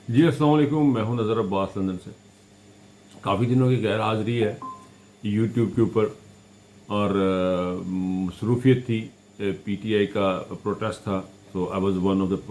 جی السلام علیکم، میں ہوں نظر عباس لندن سے۔ کافی دنوں کی غیر حاضری ہے یوٹیوب کے اوپر، اور مصروفیت تھی۔ پی ٹی آئی کا پروٹیسٹ تھا، so I was one of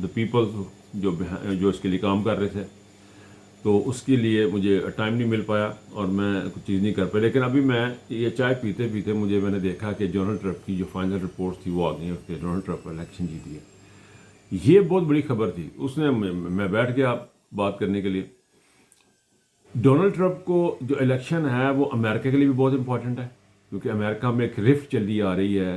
the people جو اس کے لیے کام کر رہے تھے، تو اس کے لیے مجھے ٹائم نہیں مل پایا اور میں کچھ چیز نہیں کر پایا۔ لیکن ابھی میں یہ چائے پیتے پیتے میں نے دیکھا کہ ڈونلڈ ٹرمپ کی جو فائنل رپورٹ تھی وہ آ گئی ہے کہ ڈونلڈ ٹرمپ الیکشن جیت گیا۔ یہ بہت بڑی خبر تھی۔ اس نے میں بیٹھ گیا بات کرنے کے لیے۔ ڈونلڈ ٹرمپ کو جو الیکشن ہے وہ امریکہ کے لیے بھی بہت امپورٹنٹ ہے، کیونکہ امریکہ میں ایک رفٹ چلی آ رہی ہے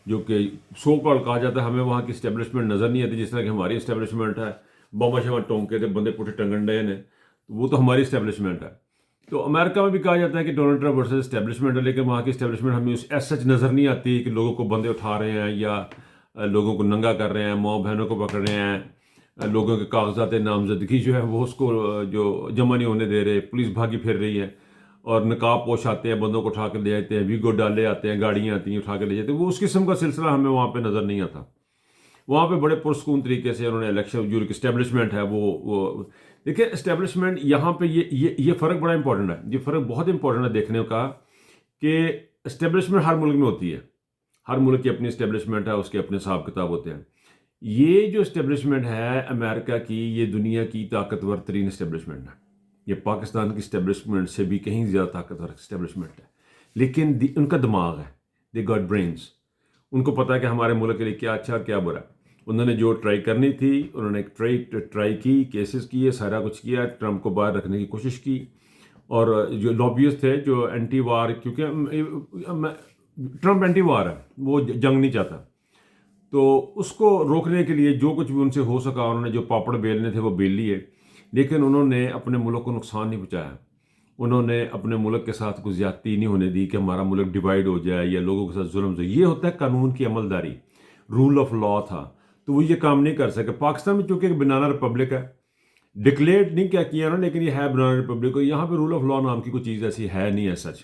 جو کہ سو کال کہا جاتا ہے۔ ہمیں وہاں کی اسٹیبلشمنٹ نظر نہیں آتی، جس طرح کہ ہماری اسٹیبلشمنٹ ہے، بابا شاہ ٹونکے تھے بندے پٹھے ٹنگن ڈے نے، وہ تو ہماری اسٹیبلشمنٹ ہے۔ تو امریکہ میں بھی کہا جاتا ہے کہ ڈونلڈ ٹرمپ ورسز اسٹیبلشمنٹ ہے، لیکن وہاں کی اسٹیبلشمنٹ ہمیں ایس سچ نظر نہیں آتی کہ لوگوں کو بندے اٹھا رہے ہیں یا لوگوں کو ننگا کر رہے ہیں، ماں بہنوں کو پکڑ رہے ہیں، لوگوں کے کاغذات نامزدگی جو ہے وہ اس کو جو جمع نہیں ہونے دے رہے، پولیس بھاگی پھر رہی ہے، اور نقاب پوش آتے ہیں، بندوں کو اٹھا کے لے جاتے ہیں، ویگو ڈالے آتے ہیں، گاڑیاں آتی ہیں اٹھا کے لے جاتے ہیں۔ وہ اس قسم کا سلسلہ ہمیں وہاں پہ نظر نہیں آتا۔ وہاں پہ بڑے پرسکون طریقے سے انہوں نے الیکشن، جو اسٹیبلشمنٹ ہے وہ دیکھیں، اسٹیبلشمنٹ یہاں پہ یہ فرق بڑا امپورٹنٹ ہے، یہ فرق بہت امپورٹنٹ ہے دیکھنے کا، کہ اسٹیبلشمنٹ ہر ملک میں ہوتی ہے، ہر ملک کی اپنی اسٹیبلشمنٹ ہے، اس کے اپنے حساب کتاب ہوتے ہیں۔ یہ جو اسٹیبلشمنٹ ہے امریکہ کی، یہ دنیا کی طاقتور ترین اسٹیبلشمنٹ ہے، یہ پاکستان کی اسٹیبلشمنٹ سے بھی کہیں زیادہ طاقتور اسٹیبلشمنٹ ہے۔ لیکن ان کا دماغ ہے، دے گاٹ برینز، ان کو پتا ہے کہ ہمارے ملک کے لیے کیا اچھا اور کیا برا ہے۔ انہوں نے جو ٹرائی کرنی تھی، انہوں نے ٹرائی کی، کیسز کیے، سارا کچھ کیا، ٹرمپ کو باہر رکھنے کی کوشش کی، اور جو لابیز تھے جو اینٹی وار، کیونکہ ٹرمپ اینٹی وار ہے، وہ جنگ نہیں چاہتا، تو اس کو روکنے کے لیے جو کچھ بھی ان سے ہو سکا انہوں نے، جو پاپڑ بیلنے تھے وہ بیل لیے، لیکن انہوں نے اپنے ملک کو نقصان نہیں پہنچایا۔ انہوں نے اپنے ملک کے ساتھ کوئی زیادتی نہیں ہونے دی کہ ہمارا ملک ڈیوائیڈ ہو جائے یا لوگوں کے ساتھ ظلم سے۔ یہ ہوتا ہے قانون کی عملداری، رول آف لا تھا، تو وہ یہ کام نہیں کر سکے۔ پاکستان میں چونکہ ایک بنانا ریپبلک ہے، ڈکلیئر نہیں کیا کیا نا، لیکن یہ ہے بنانا ریپبلک، یہاں پہ رول آف لا نام کی کوئی چیز ایسی ہے نہیں ہے سچ۔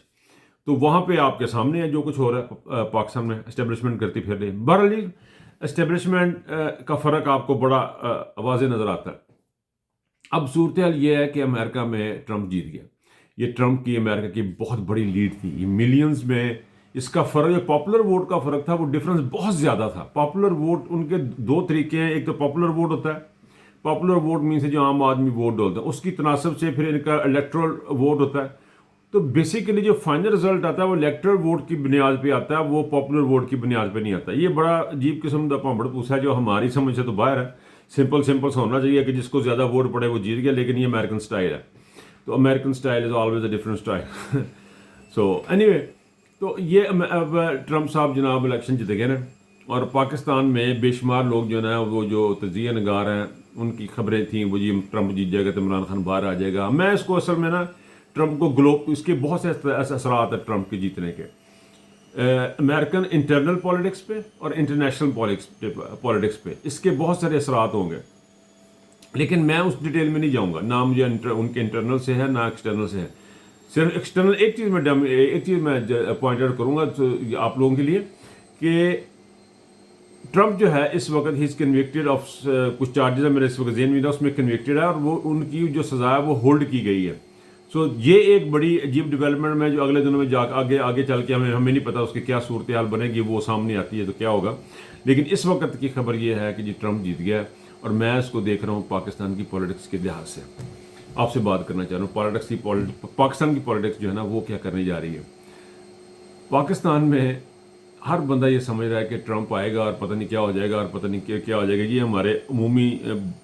تو وہاں پہ آپ کے سامنے ہے جو کچھ ہو رہا ہے پاکستان میں، اسٹیبلشمنٹ کرتی پھر رہی۔ بہرحال اسٹیبلشمنٹ کا فرق آپ کو بڑا واضح نظر آتا ہے۔ اب صورتحال یہ ہے کہ امریکہ میں ٹرمپ جیت گیا۔ یہ ٹرمپ کی امریکہ کی بہت بڑی لیڈ تھی، یہ ملینز میں اس کا فرق، جو پاپولر ووٹ کا فرق تھا، وہ ڈفرنس بہت زیادہ تھا۔ پاپولر ووٹ ان کے دو طریقے ہیں، ایک تو پاپولر ووٹ ہوتا ہے، پاپولر ووٹ مینس جو عام آدمی ووٹ ڈالتا ہے، اس کی تناسب سے پھر ان کا الیکٹرل ووٹ ہوتا ہے۔ تو بیسیکلی جو فائنل رزلٹ آتا ہے وہ الیکٹرل ووٹ کی بنیاد پہ آتا ہے، وہ پاپولر ووٹ کی بنیاد پہ نہیں آتا۔ یہ بڑا عجیب قسم کا پامبڑ پوسا ہے جو ہماری سمجھ سے تو باہر ہے۔ سمپل سا ہونا چاہیے کہ جس کو زیادہ ووٹ پڑے وہ جیت گیا، لیکن یہ امریکن سٹائل ہے، تو American style is always a different style. So any way, تو یہ اب ٹرمپ صاحب جناب الیکشن جیتے گئے نا، اور پاکستان میں بے شمار لوگ جو نا، وہ جو تجزیہ نگار ہیں، ان کی خبریں تھیں وہ جی ٹرمپ جیت جائے گا تو عمران خان باہر آ جائے گا۔ میں اس کو اصل میں نا، ٹرمپ کو اس کے بہت سے اثرات ہیں ٹرمپ کے جیتنے کے، امریکن انٹرنل پالیٹکس پہ اور انٹرنیشنل پالیٹکس پہ، اس کے بہت سارے اثرات ہوں گے، لیکن میں اس ڈیٹیل میں نہیں جاؤں گا، نہ مجھے ان کے انٹرنل سے ہے نہ ایکسٹرنل سے ہے۔ صرف ایکسٹرنل ایک چیز میں پوائنٹ آؤٹ کروں گا آپ لوگوں کے لیے، کہ ٹرمپ جو ہے اس وقت ہی از کنوکٹڈ آف کچھ چارجز ہیں، میرے اس وقت ذہن میں اس میں کنوکٹڈ ہے، اور وہ ان کی جو سزا ہے وہ ہولڈ کی گئی ہے۔ سو یہ ایک بڑی عجیب ڈیولپمنٹ میں جو اگلے دنوں میں جا آگے چل کے ہمیں نہیں پتا اس کی کیا صورتحال بنے گی، وہ سامنے آتی ہے تو کیا ہوگا۔ لیکن اس وقت کی خبر یہ ہے کہ جی ٹرمپ جیت گیا، اور میں اس کو دیکھ رہا ہوں پاکستان کی پولیٹکس کے لحاظ سے۔ آپ سے بات کرنا چاہ رہا ہوں پاکستان کی پولیٹکس جو ہے نا وہ کیا کرنے جا رہی ہے۔ پاکستان میں ہر بندہ یہ سمجھ رہا ہے کہ ٹرمپ آئے گا اور پتہ نہیں کیا ہو جائے گا، اور پتہ نہیں کیا ہو جائے گا۔ یہ ہمارے عمومی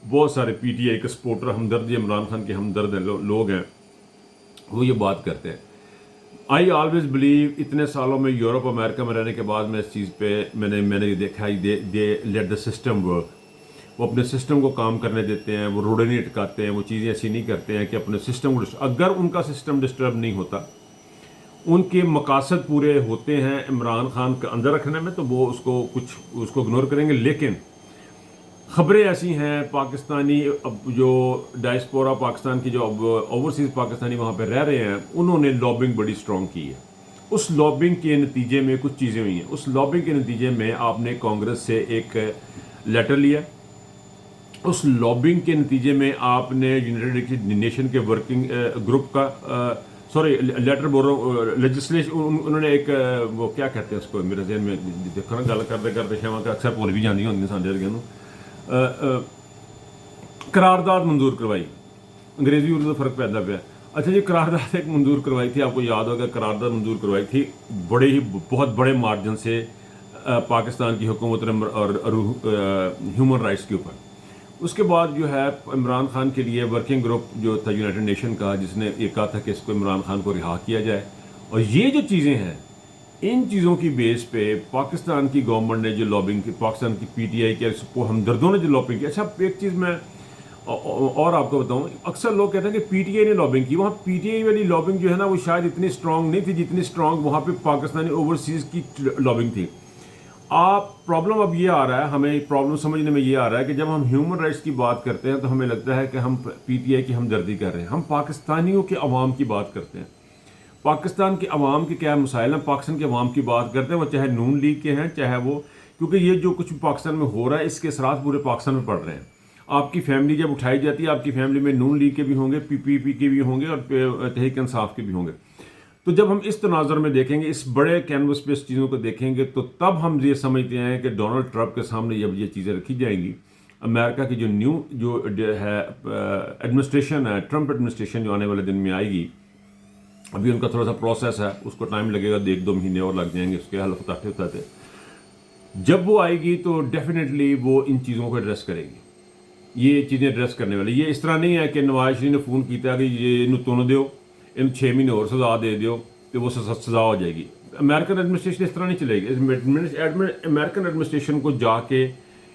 بہت سارے پی ٹی آئی کے سپورٹر، ہمدرد، عمران خان کے ہمدرد لوگ ہیں، وہ یہ بات کرتے ہیں۔ آئی آلویز بلیو، اتنے سالوں میں یورپ امریکہ میں رہنے کے بعد میں اس چیز پہ میں نے یہ دیکھا، they let the system work. وہ اپنے سسٹم کو کام کرنے دیتے ہیں، وہ روڑے نہیں اٹکاتے ہیں، وہ چیزیں ایسی نہیں کرتے ہیں کہ اپنے سسٹم کو اگر ان کا سسٹم ڈسٹرب نہیں ہوتا، ان کے مقاصد پورے ہوتے ہیں عمران خان کے اندر رکھنے میں، تو وہ اس کو اگنور کریں گے۔ لیکن خبریں ایسی ہیں، پاکستانی جو ڈائسپورا پاکستان کی جو اوورسیز پاکستانی وہاں پہ رہ رہے ہیں، انہوں نے لابنگ بڑی سٹرونگ کی ہے۔ اس لابنگ کے نتیجے میں کچھ چیزیں ہوئی ہیں۔ اس لابنگ کے نتیجے میں آپ نے کانگریس سے ایک لیٹر لیا، اس لابنگ کے نتیجے میں آپ نے یونائٹڈ نیشن کے ورکنگ گروپ کا لیٹر بورو لیجسلیشن انہوں نے ایک وہ کیا کہتے ہیں اس کو میرے ذہن میں دیکھو نا گل کرتے کرتے شاید کہ اکثر بھول بھی جاندی ہوندی سانڈے ورگے قرارداد منظور کروائی. انگریزی اردو فرق پیدا پیا. اچھا جی قرارداد ایک منظور کروائی تھی, آپ کو یاد ہوگا قرارداد منظور کروائی تھی بڑے ہی بہت بڑے مارجن سے پاکستان کی حکومت اور ہیومن رائٹس کے اوپر. اس کے بعد جو ہے عمران خان کے لیے ورکنگ گروپ جو تھا یونائٹڈ نیشن کا, جس نے یہ کہا تھا کہ اس کو عمران خان کو رہا کیا جائے. اور یہ جو چیزیں ہیں ان چیزوں کی بیس پہ پاکستان کی گورنمنٹ نے جو لابنگ کی, پاکستان کی پی ٹی آئی کے ہمدردوں نے جو لابنگ کی. اچھا ایک چیز میں اور آپ کو بتاؤں, اکثر لوگ کہتے ہیں کہ پی ٹی آئی نے لابنگ کی. وہاں پی ٹی آئی والی لابنگ جو ہے نا وہ شاید اتنی اسٹرانگ نہیں تھی جتنی اسٹرانگ وہاں پہ پاکستانی اوورسیز کی لابنگ تھی. پرابلم اب یہ آ رہا ہے, ہمیں پرابلم سمجھنے میں یہ آ رہا ہے کہ جب ہم ہیومن رائٹس کی بات کرتے ہیں تو ہمیں لگتا ہے کہ ہم پی ٹی آئی کی ہمدردی کر رہے ہیں. ہم پاکستانیوں کے عوام کی بات کرتے ہیں, پاکستان کے عوام کے کیا مسائل ہیں, پاکستان کے عوام کی بات کرتے ہیں, وہ چاہے نون لیگ کے ہیں چاہے وہ, کیونکہ یہ جو کچھ پاکستان میں ہو رہا ہے اس کے اثرات پورے پاکستان میں پڑ رہے ہیں. آپ کی فیملی جب اٹھائی جاتی ہے, آپ کی فیملی میں نون لیگ کے بھی ہوں گے, پی پی پی کے بھی ہوں گے اور تحریک انصاف کے بھی ہوں گے. تو جب ہم اس تناظر میں دیکھیں گے, اس بڑے کینوس پہ اس چیزوں کو دیکھیں گے, تو تب ہم یہ سمجھتے ہیں کہ ڈونلڈ ٹرمپ کے سامنے جب یہ چیزیں رکھی جائیں گی, امریکہ کی جو نیو جو ہے ایڈمنسٹریشن ہے, ٹرمپ ایڈمنسٹریشن جو آنے والے دن میں آئے گی, ابھی ان کا تھوڑا سا پروسیس ہے, اس کو ٹائم لگے گا, 1-2 مہینے اور لگ جائیں گے اس کے حل ہوتے. جب وہ آئے گی تو ڈیفینیٹلی وہ ان چیزوں کو ایڈریس کرے گی, یہ چیزیں ایڈریس کرنے والی. یہ اس طرح نہیں ہے کہ نواز شریف نے فون کیتا کہ یہ تن دیو, ان 6 مہینے اور سزا دے دیو تو وہ سزا ہو جائے گی. امریکن ایڈمنسٹریشن اس طرح نہیں چلے گی. امریکن ایڈمنسٹریشن کو جا کے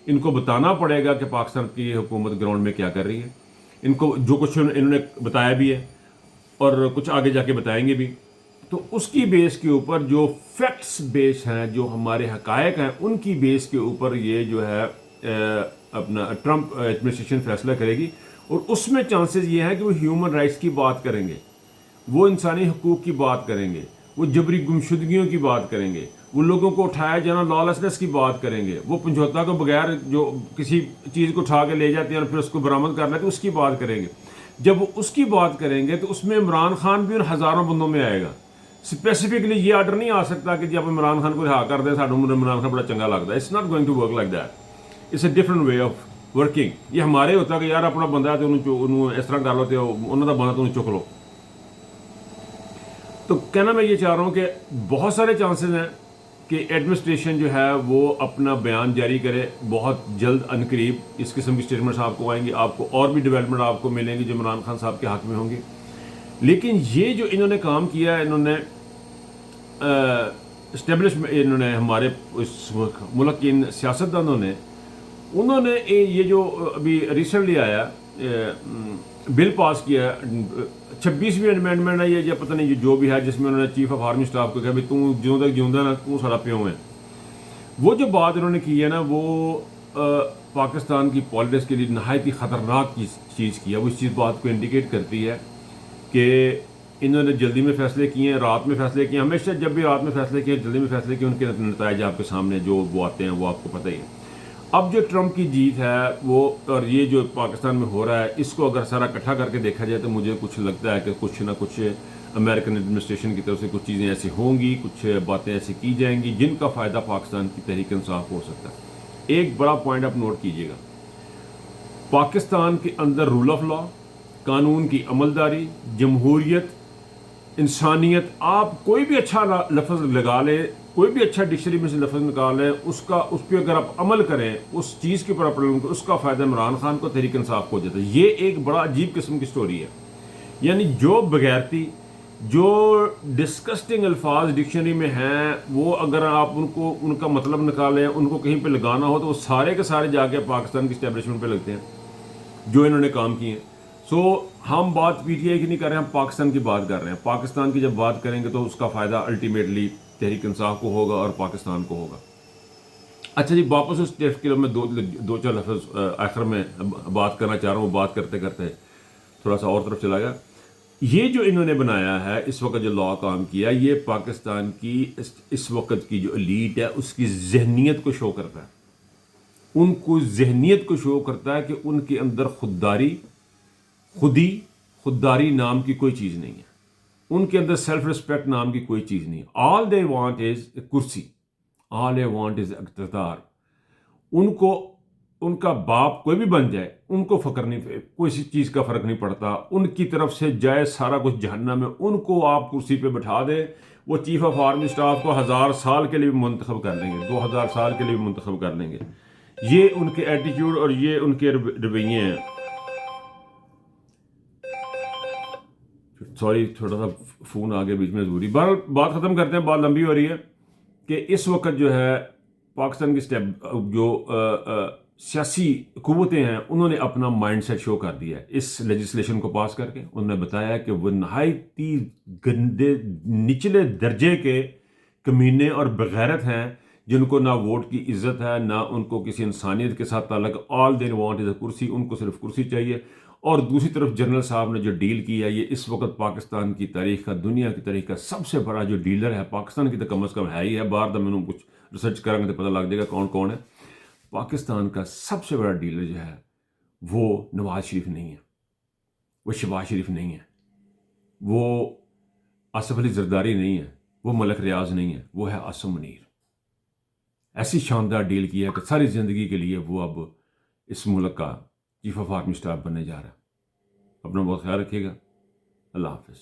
ان کو بتانا پڑے گا کہ پاکستان کی حکومت گراؤنڈ میں کیا کر رہی ہے. ان کو جو کچھ انہوں نے بتایا بھی ہے اور کچھ آگے جا کے بتائیں گے بھی, تو اس کی بیس کے اوپر جو فیکٹس بیس ہیں, جو ہمارے حقائق ہیں, ان کی بیس کے اوپر یہ جو ہے اپنا ٹرمپ ایڈمنسٹریشن فیصلہ کرے گی. اور اس میں چانسز یہ ہیں کہ وہ ہیومن رائٹس کی بات کریں گے, وہ انسانی حقوق کی بات کریں گے, وہ جبری گمشدگیوں کی بات کریں گے, وہ لوگوں کو اٹھایا جانا لالسنس کی بات کریں گے, وہ پنجوتا کو بغیر جو کسی چیز کو اٹھا کے لے جاتے ہیں اور پھر اس کو برآمد کر لیتے ہیں اس کی بات کریں گے. جب وہ اس کی بات کریں گے تو اس میں عمران خان بھی ان ہزاروں بندوں میں آئے گا. اسپیسیفکلی یہ آرڈر نہیں آ سکتا کہ جب عمران خان کو رہا کر دیں, ساڈا عمران خان بڑا چنگا لگتا ہے. It's not going to work like that. It's a different way of working. یہ ہمارے ہوتا کہ یار اپنا بندہ ہے تو انہوں اس طرح کر لو, تو انہوں کا بندہ تو انہوں چک لو. تو کہنا میں یہ چاہ رہا ہوں کہ بہت سارے چانسز ہیں کہ ایڈمنسٹریشن جو ہے وہ اپنا بیان جاری کرے بہت جلد ان قریب. اس قسم کی اسٹیٹمنٹس آپ کو آئیں گی, آپ کو اور بھی ڈیولپمنٹ آپ کو ملیں گی جو عمران خان صاحب کے حق میں ہوں گی. لیکن یہ جو انہوں نے کام کیا ہے, انہوں نے انہوں نے ہمارے اس ملک کے ان سیاستدانوں نے, انہوں نے یہ جو ابھی ریسنٹلی آیا بل پاس کیا, 26ویں امینڈمنٹ ہے یہ پتہ نہیں جو بھی ہے, جس میں انہوں نے چیف آف آرمی اسٹاف کو کہا بھائی تم جوں تک جیوندا نا تو سارا پیوں ہے. وہ جو بات انہوں نے کی ہے نا, وہ پاکستان کی پالیٹکس کے لیے نہایت ہی خطرناک چیز کی ہے. وہ اس چیز بات کو انڈیکیٹ کرتی ہے کہ انہوں نے جلدی میں فیصلے کیے ہیں, رات میں فیصلے کیے ہیں. ہمیشہ جب بھی رات میں فیصلے کیے, جلدی میں فیصلے کیے, ان کے نتائج آپ کے سامنے جو وہ آتے ہیں وہ آپ کو پتہ ہی ہے. اب جو ٹرمپ کی جیت ہے وہ, اور یہ جو پاکستان میں ہو رہا ہے, اس کو اگر سارا اکٹھا کر کے دیکھا جائے تو مجھے کچھ لگتا ہے کہ کچھ نہ کچھ امریکن ایڈمنسٹریشن کی طرف سے کچھ چیزیں ایسی ہوں گی, کچھ باتیں ایسی کی جائیں گی جن کا فائدہ پاکستان کی تحریک انصاف ہو سکتا ہے. ایک بڑا پوائنٹ آپ نوٹ کیجئے گا, پاکستان کے اندر رول آف لا, قانون کی عملداری, جمہوریت, انسانیت, آپ کوئی بھی اچھا لفظ لگا لیں, کوئی بھی اچھا ڈکشنری میں سے لفظ نکالیں, اس پہ اگر آپ عمل کریں, اس چیز کے اوپر عمل کریں, اس کا فائدہ عمران خان کو, تحریک انصاف کو ہو جاتا ہے. یہ ایک بڑا عجیب قسم کی سٹوری ہے. یعنی جو بغیرتی, جو ڈسکسٹنگ الفاظ ڈکشنری میں ہیں, وہ اگر آپ ان کا مطلب نکالیں, ان کو کہیں پہ لگانا ہو تو وہ سارے کے سارے جا کے پاکستان کی اسٹیبلشمنٹ پہ لگتے ہیں جو انہوں نے کام کیے ہیں. سو ہم بات پی ٹی آئی کی نہیں کر رہے ہیں, ہم پاکستان کی بات کر رہے ہیں. پاکستان کی جب بات کریں گے تو اس کا فائدہ الٹیمیٹلی تحریک انصاف کو ہوگا اور پاکستان کو ہوگا. اچھا جی, واپس اس ٹیف کے میں دو چار لفظ آخر میں بات کرنا چاہ رہا ہوں. بات کرتے کرتے تھوڑا سا اور طرف چلا گیا. یہ جو انہوں نے بنایا ہے اس وقت, جو لا کام کیا, یہ پاکستان کی اس وقت کی جو ایلیٹ ہے اس کی ذہنیت کو شو کرتا ہے. ان کو ذہنیت کو شو کرتا ہے کہ ان کے اندر خودداری نام کی کوئی چیز نہیں ہے، ان کے اندر سیلف رسپیکٹ نام کی کوئی چیز نہیں ہے. آل دے وانٹ از کرسی، آل دے وانٹ از اقتدار. ان کو ان کا باپ کوئی بھی بن جائے، ان کو فکر نہیں، کوئی چیز کا فرق نہیں پڑتا، ان کی طرف سے جائے سارا کچھ جہنم میں. ان کو آپ کرسی پہ بٹھا دیں، وہ چیف آف آرمی اسٹاف کو 1000 سال کے لیے بھی منتخب کر لیں گے، 2000 سال کے لیے بھی منتخب کر لیں گے. یہ ان کے ایٹیٹیوڈ اور یہ ان کے رویے ہیں. سوری، تھوڑا سا فون آگے بیچ میں ضروری. بہرحال بات ختم کرتے ہیں، بات لمبی ہو رہی ہے کہ اس وقت جو ہے پاکستان کی جو سیاسی قوتیں ہیں انہوں نے اپنا مائنڈ سیٹ شو کر دیا ہے اس لیجسلیشن کو پاس کر کے. انہوں نے بتایا کہ وہ نہایتی گندے نچلے درجے کے کمینے اور بغیرت ہیں، جن کو نہ ووٹ کی عزت ہے، نہ ان کو کسی انسانیت کے ساتھ تعلق. آل دے وانٹ از اے کرسی، ان کو صرف کرسی چاہیے. اور دوسری طرف جنرل صاحب نے جو ڈیل کی ہے، یہ اس وقت پاکستان کی تاریخ کا، دنیا کی تاریخ کا سب سے بڑا جو ڈیلر ہے، پاکستان کی تو کم از کم ہے ہی ہے، باہر دا میں کچھ ریسرچ کریں گے تو پتہ لگ جائے گا کون کون ہے. پاکستان کا سب سے بڑا ڈیلر جو ہے وہ نواز شریف نہیں ہے، وہ شہباز شریف نہیں ہے، وہ آصف علی زرداری نہیں ہے، وہ ملک ریاض نہیں ہے، وہ ہے عاصم منیر. ایسی شاندار ڈیل کی ہے کہ ساری زندگی کے لیے وہ اب اس ملک کا چیف آف آرمی اسٹاف بننے جا رہا ہے. اپنا بہت خیال رکھیے گا. اللہ حافظ.